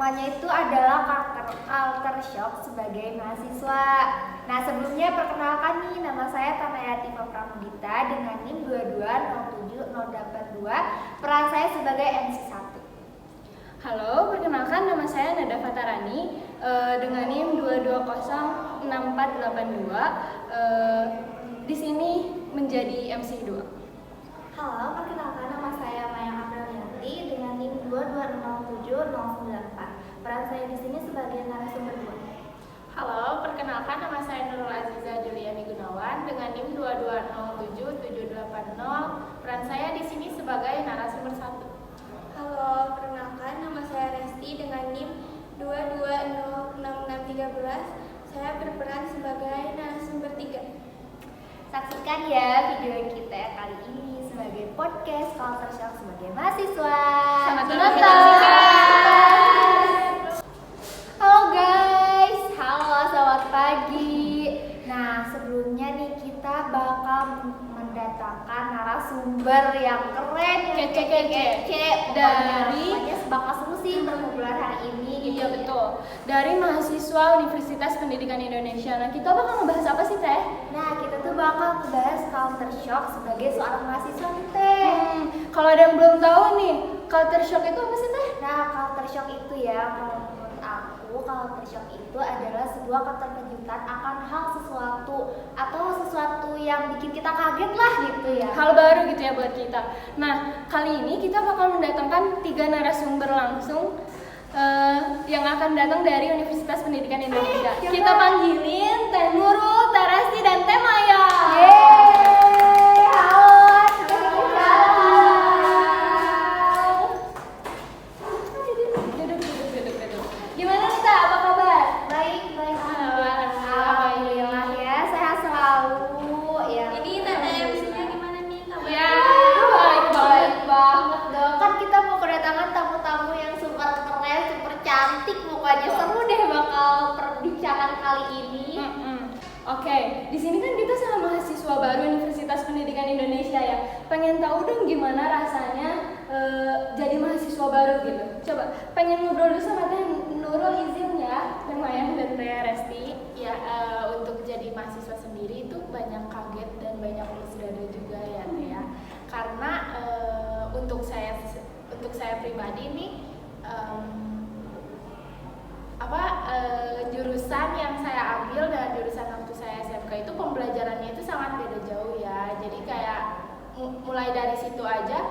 temanya itu adalah culture shock sebagai mahasiswa. Nah, sebelumnya perkenalkan nih, nama saya Tanayati Pramudita dengan NIM 2207082. Peran saya sebagai MC1. Halo, perkenalkan nama saya Nada Fatarani dengan NIM 2206482. Di sini menjadi MC2. Halo, perkenalkan nama saya Maya Aprilianti dengan NIM 2207094. Peran saya di sini sebagai narasumber 2. Halo, perkenalkan nama saya Nurul Aziza Juliani Gunawan dengan NIM 2207780. Peran saya di sini sebagai narasumber 1. Halo, perkenalkan nama saya Resti dengan NIM 2206613. Saya berperan sebagai narasumber 3. Saksikan ya video kita kali ini sebagai podcast Culture Shock sebagai mahasiswa. Selamat menonton. Halo guys, halo selamat pagi. Nah, sebelumnya nih kita bakal mendatangkan narasumber yang keren, yang kece dari bakal seru sih perkumpulan hari ini. Iya betul. Dari mahasiswa Universitas Pendidikan Indonesia. Nah, kita bakal ngebahas apa sih, Teh? Nah, kita tuh bakal ngebahas culture shock sebagai seorang mahasiswa nih, Teh. Kalau ada yang belum tahu nih, culture shock itu apa sih, Teh? Nah, culture shock itu ya, kalau menurut aku, culture shock itu adalah sebuah keterkejutan akan hal sesuatu atau sesuatu yang bikin kita kaget lah gitu ya. Hal baru gitu ya buat kita. Nah, kali ini kita bakal mendatangkan 3 narasumber langsung yang akan datang dari Universitas Pendidikan Indonesia. Kita panggilin Teh Nurul, Teh Resti, dan Teh Maya. Yeay, halo, Gimana nih, Teh? Apa kabar? baik. Alhamdulillah ya, sehat selalu ya. Ini Tante MC-nya gimana nih kabarnya? Ya, Baik banget dong. Kan kita mau kedatangan tamu-tamu yang super keren, super cantik, pokoknya seru deh bakal perbincangan kali ini. Oke, di sini kan kita sama mahasiswa baru Universitas Pendidikan Indonesia ya. Pengen tahu dong gimana rasanya jadi mahasiswa baru gitu. Coba pengen ngobrol dulu sama Teh Nurul, izin ya, Teh Maya dan Teh Resti. Ya, untuk jadi mahasiswa sendiri itu banyak kaget dan banyak ulus dada juga ya, Teh ya. Karena untuk saya pribadi nih jurusan yang saya ambil dan jurusan waktu saya SMK itu pembelajarannya itu sangat beda jauh ya. Jadi kayak mulai dari situ aja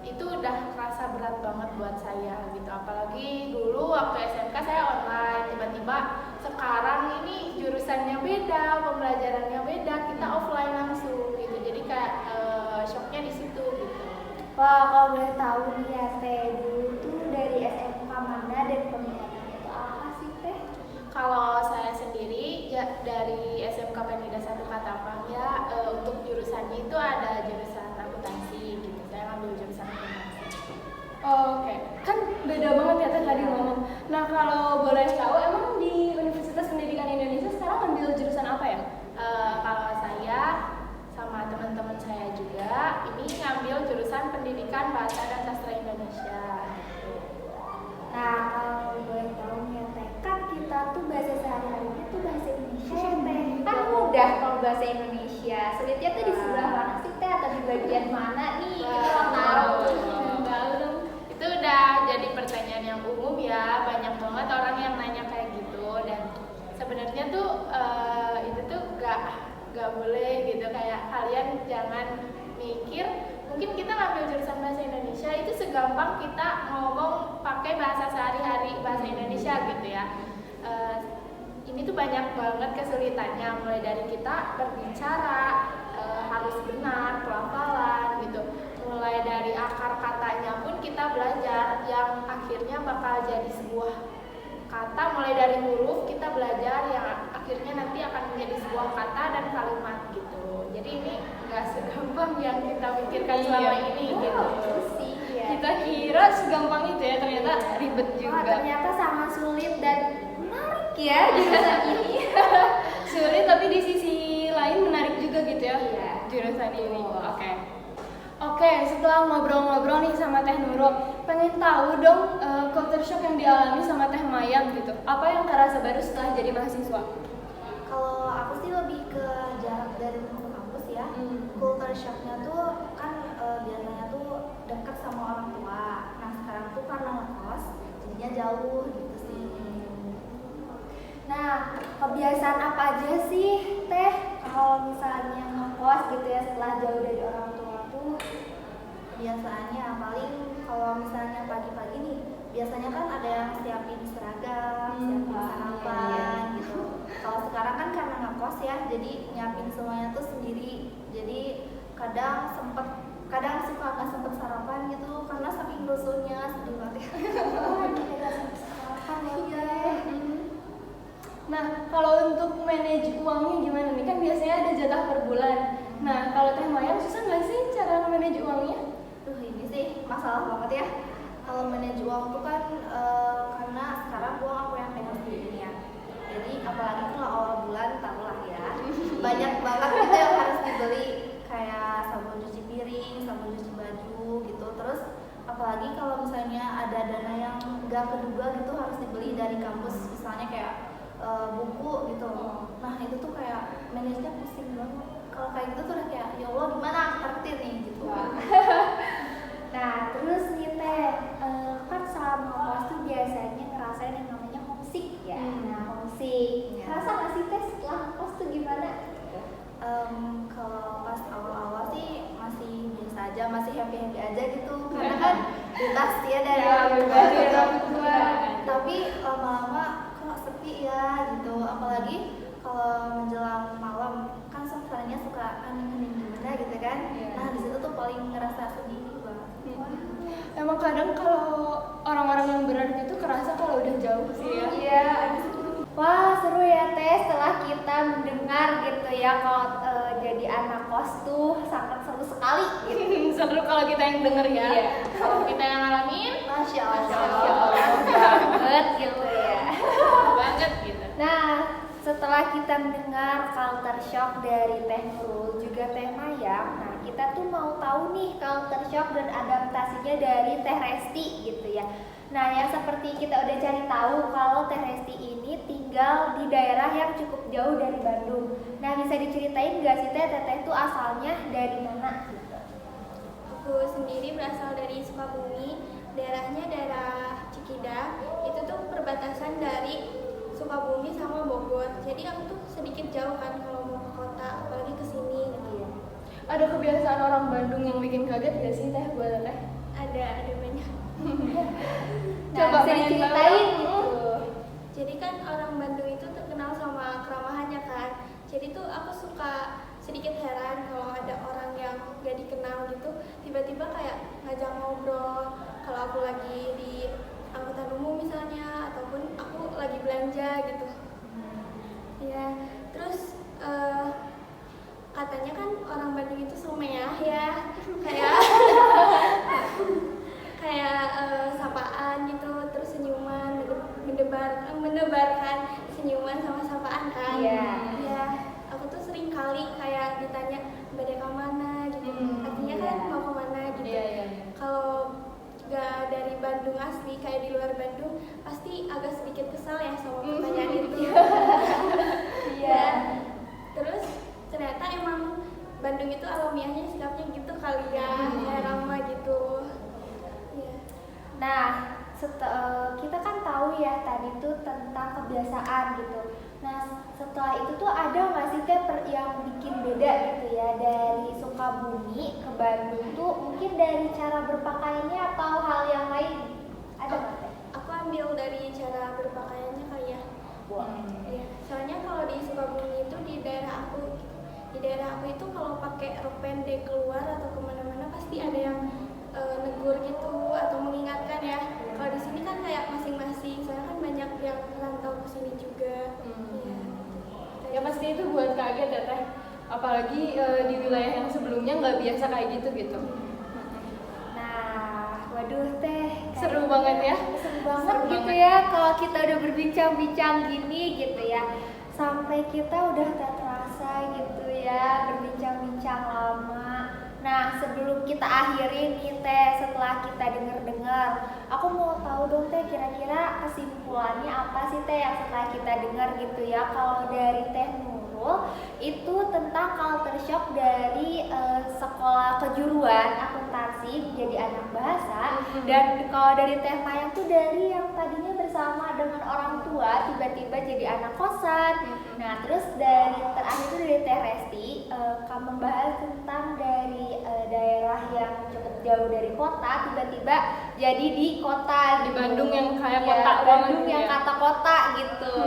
itu udah terasa berat banget buat saya gitu. Apalagi dulu waktu SMK saya online, tiba-tiba sekarang ini jurusannya beda, pembelajarannya beda, kita offline langsung gitu. Jadi kayak shocknya di situ gitu. Wah, kalau boleh tahu nih ya Teh, dulu tuh dari SMK mana dan peminatannya itu apa sih Teh? Kalau saya sendiri ya dari SMK Penida 1 Katapang ya, untuk jurusannya itu ada jurusan akuntansi gitu. Saya ngambil jurusan akuntansi. Oke, kan beda banget ya Teh tadi ngomong. Nah, kalau boleh tahu emang di Universitas Pendidikan Indonesia sekarang ambil jurusan apa ya? Kalau saya sama teman-teman saya juga ini ngambil jurusan Pendidikan Bahasa dan Sastra Indonesia. Nah, kalau boleh tahu nih ya Teh, kan kita tuh bahasa sehari-harinya tuh bahasa Indonesia ya Teh. Kan mudah kalau bahasa Indonesia. Sulitnya tuh di sebelah mana sih Teh, atau di bagian mana nih? Kita mau tahu. Itu udah jadi pertanyaan yang umum ya, banyak banget orang yang nanya kayak gitu. Dan sebenarnya tuh itu tuh gak boleh gitu, kayak kalian jangan mikir mungkin kita ngambil jurusan bahasa Indonesia itu segampang kita ngomong pakai bahasa sehari-hari bahasa Indonesia gitu ya. Ini tuh banyak banget kesulitannya, mulai dari kita berbicara harus benar, pelafalan gitu, mulai dari akar katanya pun kita belajar yang akhirnya bakal jadi sebuah kata, mulai dari huruf kita belajar yang akhirnya nanti akan menjadi sebuah kata dan kalimat gitu. Jadi ini nggak segampang yang kita pikirkan selama ini gitu. Sih, ya. Kita kira segampang itu ya, ternyata ribet Wah, juga. ternyata sangat sulit dan menarik ya jurusan ini. Sulit tapi di sisi lain menarik juga gitu ya. Iya. Jurusan ini. Oke, setelah ngobrol-ngobrol nih sama Teh Nurul, pengen tahu dong culture shock yang dialami sama Teh Mayang gitu, apa yang kerasa baru setelah jadi mahasiswa? Kalau aku sih lebih ke jarak dari rumah ke kampus ya. Culture shocknya tuh kan biasanya tuh dekat sama orang tua. Nah sekarang tuh karena ngekos jadinya jauh gitu sih. Nah kebiasaan apa aja sih Teh kalau misalnya ngekos gitu ya setelah jauh dari orang tua tuh? Biasanya paling kalau misalnya pagi-pagi nih biasanya kan ada yang siapin seragam, siapin sarapan gitu. Kalau sekarang kan karena ngekos ya, jadi nyiapin semuanya tuh sendiri. Jadi kadang suka nggak sempet sarapan gitu karena saking rusuhnya sedih banget. Oh, tidak sempet sarapan ya. Nah, kalau untuk manage uangnya gimana nih? Kan biasanya ada jatah per bulan. Nah, kalau Teh Mayang susah nggak sih cara manage uangnya? Duh ini sih masalah banget ya. Kalau manage uang tuh kan karena sekarang uang aku yang pegang sendiri ya. Jadi apalagi kalau awal bulan taruhlah ya banyak banget gitu yang harus dibeli kayak sabun cuci piring, sabun cuci baju gitu. Terus apalagi kalau misalnya ada dana yang nggak keduga gitu harus dibeli dari kampus misalnya kayak buku gitu. Nah itu tuh kayak manage-nya pusing banget. Kalau kayak gitu tuh udah kayak ya Allah gimana aku tertib nih gitu. Nah terus nih Teh, kan selama ngekos tuh biasanya ngerasain yang namanya homesick ya. Nah homesick, ngerasa nggak sih Teh setelah ngekos tuh gimana? Kalau pas awal-awal sih masih biasa aja, masih happy aja gitu. Karena kan bebas ya dari orang tua. Tapi lama-lama kok sepi ya gitu. Apalagi kalau menjelang malam kan suasananya suka hening-hening gimana gitu kan. Nah di situ tuh paling ngerasa sedih banget. Emang kadang kalau orang-orang yang berarti itu kerasa kalau udah jauh sih ya. Iya. Wah seru ya Teh setelah kita mendengar gitu ya kalau jadi anak kos tuh sangat seru sekali gitu. Seru kalau kita yang denger ya. Iya. Kalau kita yang ngalamin, Masya Allah banget gitu ya. banget gitu. Nah setelah kita mendengar culture shock dari Teh Nurul juga Teh Mayang, nah kita tuh mau tahu nih culture shock dan adaptasinya dari Teh Resti gitu ya. Nah yang seperti kita udah cari tahu kalau Teh Resti ini tinggal di daerah yang cukup jauh dari Bandung. Nah bisa diceritain nggak sih Teh itu asalnya dari mana gitu? Aku sendiri berasal dari Sukabumi, daerahnya daerah Cikidang. Itu tuh perbatasan dari Sukabumi sama Bogor. Jadi aku tuh sedikit jauh kan kalau mau ke kota, apalagi ke sini gitu ya. Ada kebiasaan orang Bandung yang bikin kaget gak sih Teh buat Teh? Ada banyak. Nah, Coba bisa pengen diceritain tahu. gitu. Jadi kan orang Bandung itu terkenal sama keramahannya kan. Jadi tuh aku suka sedikit heran kalau ada orang yang gak dikenal gitu tiba-tiba kayak ngajak ngobrol kalau aku lagi di angkutan umum misalnya ataupun aku lagi belanja gitu. Ya, terus katanya kan orang Bandung itu someah ya, kayak sapaan gitu, terus senyuman, menebarkan senyuman sama sapaan kan. Iya. Ya, aku tuh sering kali kayak ditanya bade ke mana gitu, artinya kan mau kemana gitu. Iya. Kalau gak dari Bandung asli kayak di luar Bandung pasti agak sedikit kesal ya sama pertanyaan itu. Iya. Terus ternyata emang Bandung itu alamiahnya sikapnya gitu kali ya, kayak ramah gitu. Ya. Nah, kita kan tahu ya tadi tuh tentang kebiasaan gitu. Nah, setelah itu tuh ada nggak sih Teh yang bikin beda gitu ya dari Sukabumi ke Bandung tuh mungkin dari cara berpakaiannya atau hal yang lain? Ada nggak Teh? Aku ambil dari cara berpakaiannya kali ya. Ya, soalnya kalau di Sukabumi itu di daerah aku itu kalau pakai rok pendek keluar atau kemana-mana pasti ada yang negur gitu atau mengingatkan ya. Kalau di sini kan kayak masing-masing, soalnya kan banyak yang rantau ke sini juga. Ya pasti itu buat kaget ya Teh. Apalagi di wilayah yang sebelumnya nggak biasa kayak gitu. Nah, waduh Teh, Seru banget ya. Seru banget Seru gitu banget. ya kalau kita udah berbincang-bincang gini gitu ya. Sampai kita udah tak terasa gitu ya berbincang-bincang lama. Nah, sebelum kita akhiri nih Teh, setelah kita dengar-dengar, aku mau tahu dong Teh kira-kira kesimpulan kesimpulannya apa sih Teh yang setelah kita dengar gitu ya? Kalau dari Teh Nurul itu tentang culture shock dari sekolah kejuruan akuntansi jadi anak bahasa, dan kalau dari Teh Mayang tuh dari yang tadinya bersama dengan orang tua tiba-tiba jadi anak kosan. Nah terus dari terakhir itu dari Teh Resti, kamu membahas tentang dari daerah yang cukup jauh dari kota tiba-tiba jadi di kota Di gitu. Bandung yang kayak Ya, kota Bandung banget yang ya. kata kota gitu.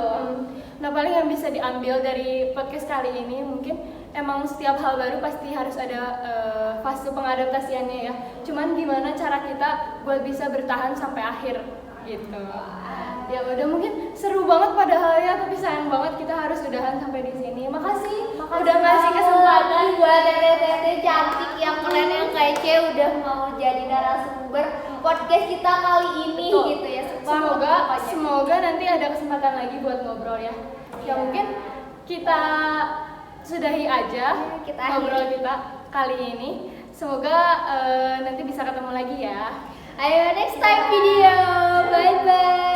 Nah paling yang bisa diambil dari podcast kali ini mungkin emang setiap hal baru pasti harus ada fase pengadaptasiannya ya. Cuman gimana cara kita buat bisa bertahan sampai akhir gitu. Ya udah mungkin seru banget padahal ya, tapi sayang banget kita harus udahan sampai di sini. Makasih udah ngasih kesempatan buat teteh-teteh cantik yang keren yang kece udah mau jadi narasumber podcast kita kali ini. Betul. Gitu ya. Pokoknya. Semoga nanti ada kesempatan lagi buat ngobrol ya. Ya mungkin kita sudahi aja Kita ngobrol akhiri. kita kali ini. Semoga nanti bisa ketemu lagi ya. Ayo next time video. Bye bye.